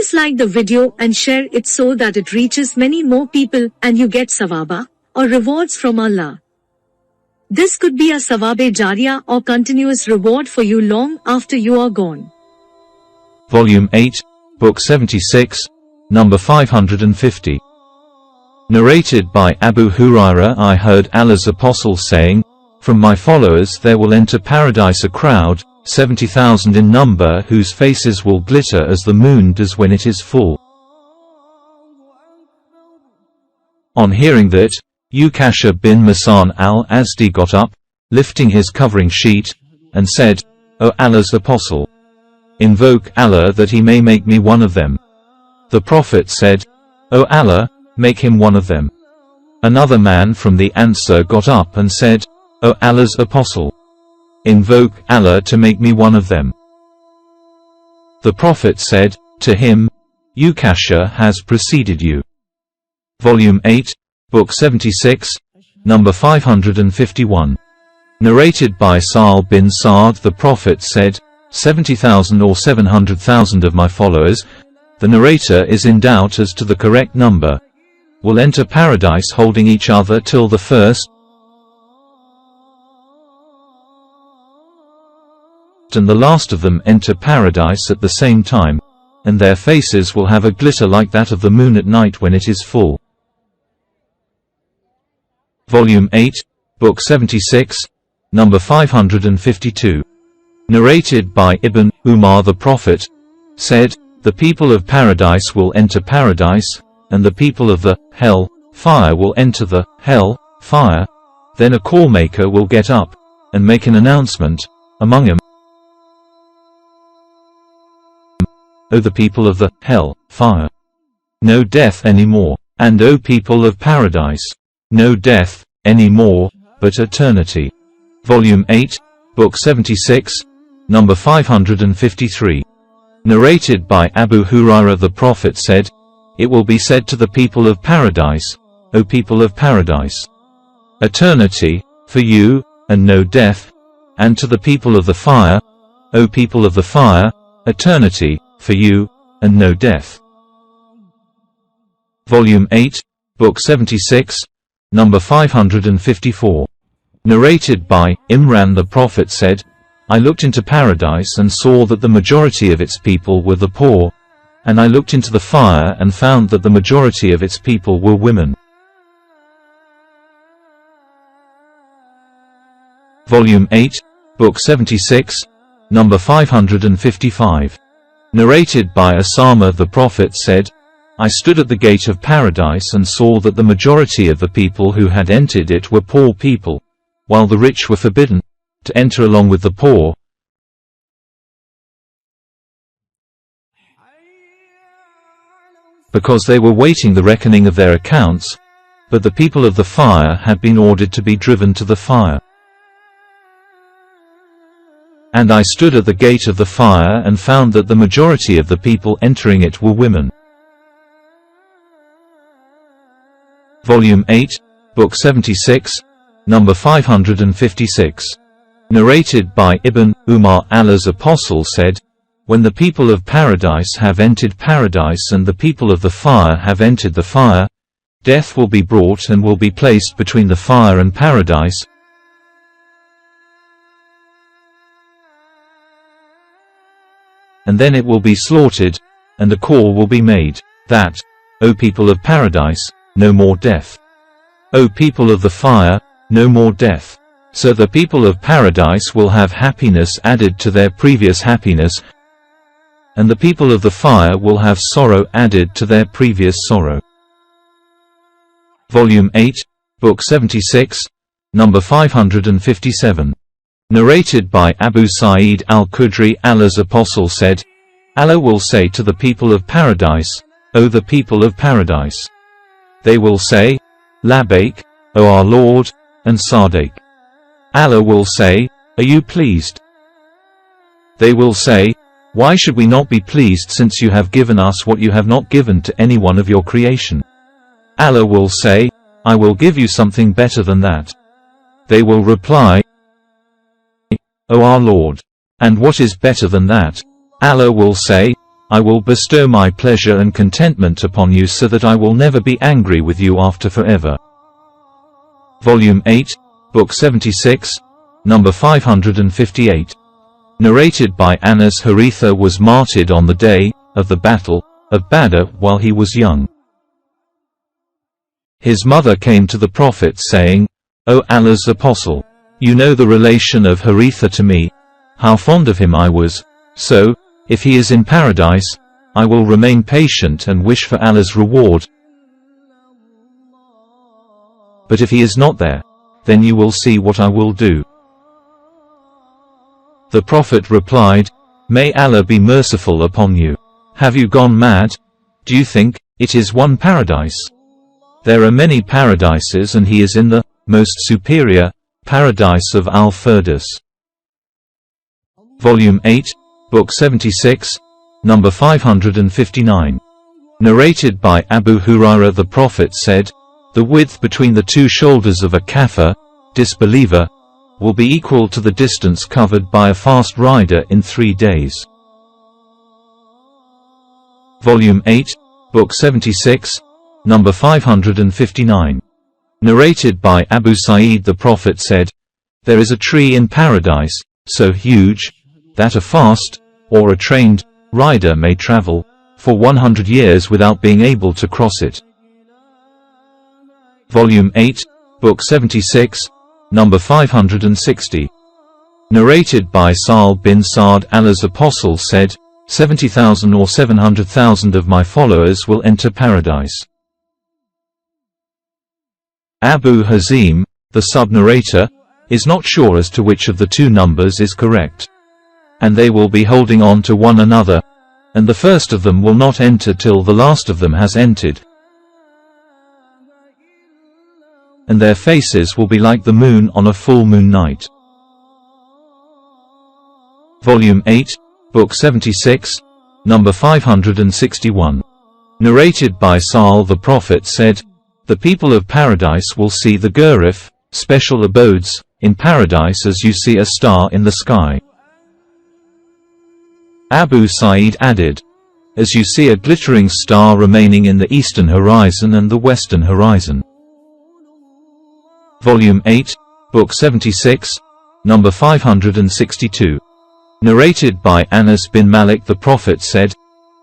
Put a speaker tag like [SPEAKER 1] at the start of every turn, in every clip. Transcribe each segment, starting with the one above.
[SPEAKER 1] Please like the video and share it so that it reaches many more people and you get sawaba, or rewards from Allah. This could be a sawabe jariyah or continuous reward for you long after you are gone.
[SPEAKER 2] Volume 8, Book 76, number 550. Narrated by Abu Hurairah, I heard Allah's Apostle saying, "From my followers there will enter paradise a crowd, 70,000 in number, whose faces will glitter as the moon does when it is full." On hearing that, Ukasha bin Masan al-Azdi got up, lifting his covering sheet, and said, "O Allah's Apostle, invoke Allah that he may make me one of them." The Prophet said, "O Allah, make him one of them." Another man from the Ansar got up and said, "O Allah's Apostle, invoke Allah to make me one of them." The Prophet said to him, "Ukasha has preceded you." Volume 8, Book 76, number 551. Narrated by Sa'al bin Sa'd, the Prophet said, 70,000 or 700,000 of my followers, the narrator is in doubt as to the correct number, will enter paradise holding each other till the first and the last of them enter paradise at the same time, and their faces will have a glitter like that of the moon at night when it is full. Volume 8, Book 76, number 552. Narrated by Ibn Umar, the Prophet said, "The people of paradise will enter paradise, and the people of the hell fire will enter the hell fire. Then a call maker will get up and make an announcement among them, O the people of the hell fire, no death any more, and O people of paradise, no death any more, but eternity." Volume 8, Book 76, number 553. Narrated by Abu Hurairah, the Prophet said, "It will be said to the people of paradise, O people of paradise, eternity for you, and no death, and to the people of the fire, O people of the fire, eternity for you, and no death." Volume 8, Book 76, number 554. Narrated by Imran, the Prophet said, "I looked into paradise and saw that the majority of its people were the poor, and I looked into the fire and found that the majority of its people were women." Volume 8, Book 76, number 555. Narrated by Osama, the Prophet said, "I stood at the gate of paradise and saw that the majority of the people who had entered it were poor people, while the rich were forbidden to enter along with the poor. Because they were waiting the reckoning of their accounts, but the people of the fire had been ordered to be driven to the fire. And I stood at the gate of the fire and found that the majority of the people entering it were women." Volume 8, Book 76, number 556. Narrated by Ibn Umar, Allah's Apostle said, "When the people of paradise have entered paradise and the people of the fire have entered the fire, death will be brought and will be placed between the fire and paradise, and then it will be slaughtered, and a call will be made, that, O people of paradise, no more death. O people of the fire, no more death. So the people of paradise will have happiness added to their previous happiness, and the people of the fire will have sorrow added to their previous sorrow." Volume 8, Book 76, number 557. Narrated by Abu Sa'id al-Khudri, Allah's Apostle said, "Allah will say to the people of paradise, O the people of paradise." They will say, "Labbaik, O our Lord, and Sadiq." Allah will say, "Are you pleased?" They will say, "Why should we not be pleased since you have given us what you have not given to any one of your creation?" Allah will say, "I will give you something better than that." They will reply, "O our Lord, and what is better than that?" Allah will say, I will bestow my pleasure and contentment upon you so that I will never be angry with you after forever. Volume 8, Book 76, number 558. Narrated by Anas. Haritha was martyred on the day of the Battle of Badr while he was young. His mother came to the Prophet saying, "O Allah's Apostle, you know the relation of Haritha to me, how fond of him I was, so, if he is in paradise, I will remain patient and wish for Allah's reward. But if he is not there, then you will see what I will do." The Prophet replied, "May Allah be merciful upon you. Have you gone mad? Do you think it is one paradise? There are many paradises and he is in the most superior paradise of Al-Firdaus." Volume 8, Book 76, number 559. Narrated by Abu Hurairah. The Prophet said, "The width between the two shoulders of a kafir, disbeliever, will be equal to the distance covered by a fast rider in 3 days." Volume 8, Book 76, number 559. Narrated by Abu Sa'id. The Prophet said, "There is a tree in paradise, so huge, that a fast, or a trained, rider may travel for 100 years without being able to cross it." Volume 8, Book 76, number 560. Narrated by Sa'al bin Sa'd. Allah's Apostle said, 70,000 or 700,000 of my followers will enter paradise. Abu Hazim, the sub-narrator, is not sure as to which of the two numbers is correct. And they will be holding on to one another, and the first of them will not enter till the last of them has entered. And their faces will be like the moon on a full moon night. Volume 8, Book 76, number 561. Narrated by Sa'al. The Prophet said, "The people of paradise will see the Ghuraf, special abodes, in paradise as you see a star in the sky." Abu Sa'id added, "As you see a glittering star remaining in the eastern horizon and the western horizon." Volume 8, Book 76, number 562. Narrated by Anas bin Malik. The Prophet said,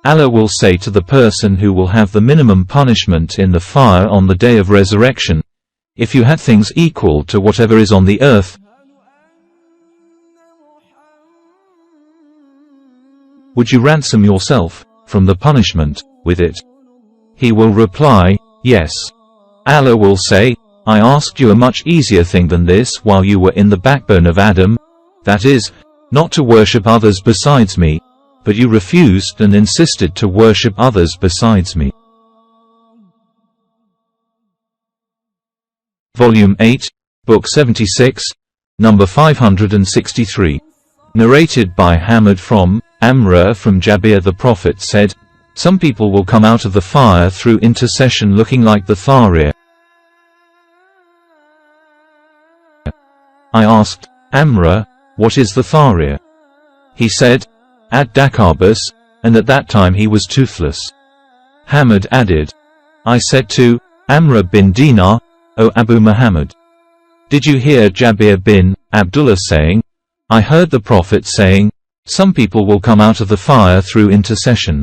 [SPEAKER 2] "Allah will say to the person who will have the minimum punishment in the fire on the day of resurrection, if you had things equal to whatever is on the earth, would you ransom yourself from the punishment with it?" He will reply, "Yes." Allah will say, "I asked you a much easier thing than this while you were in the backbone of Adam, that is, not to worship others besides me, but you refused and insisted to worship others besides me." Volume 8, Book 76, number 563. Narrated by Hamad from Amr from Jabir. The Prophet said, "Some people will come out of the fire through intercession looking like the Tharir." I asked Amr, "What is the Tharir?" He said, "Ad-Dakarbus," and at that time he was toothless. Hamad added, I said to Amr bin Dinar, "O Abu Muhammad, did you hear Jabir bin Abdullah saying, I heard the Prophet saying, some people will come out of the fire through intercession?"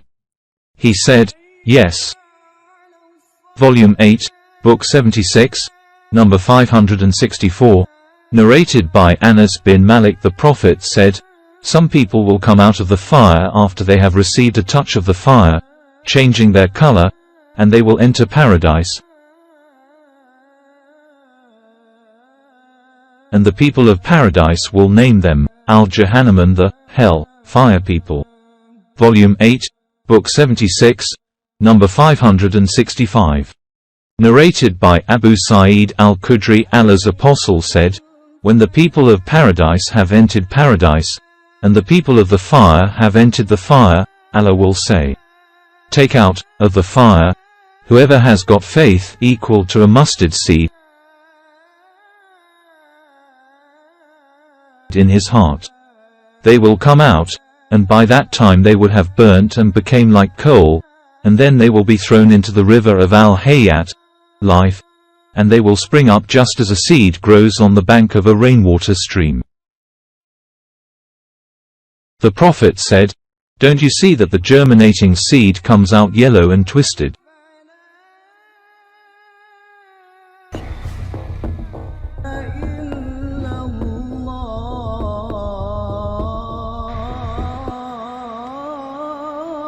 [SPEAKER 2] He said, "Yes." Volume 8, Book 76, number 564. Narrated by Anas bin Malik. The Prophet said, "Some people will come out of the fire after they have received a touch of the fire, changing their color, and they will enter paradise. And the people of paradise will name them Al-Jahannam, the hell fire people." Volume 8, Book 76, number 565. Narrated by Abu Sa'id al-Khudri. Allah's Apostle said, "When the people of paradise have entered paradise, and the people of the fire have entered the fire, Allah will say, take out of the fire whoever has got faith equal to a mustard seed in his heart. They will come out, and by that time they would have burnt and became like coal, and then they will be thrown into the river of al-Hayat, life, and they will spring up just as a seed grows on the bank of a rainwater stream. The Prophet said, "Don't you see that the germinating seed comes out yellow and twisted?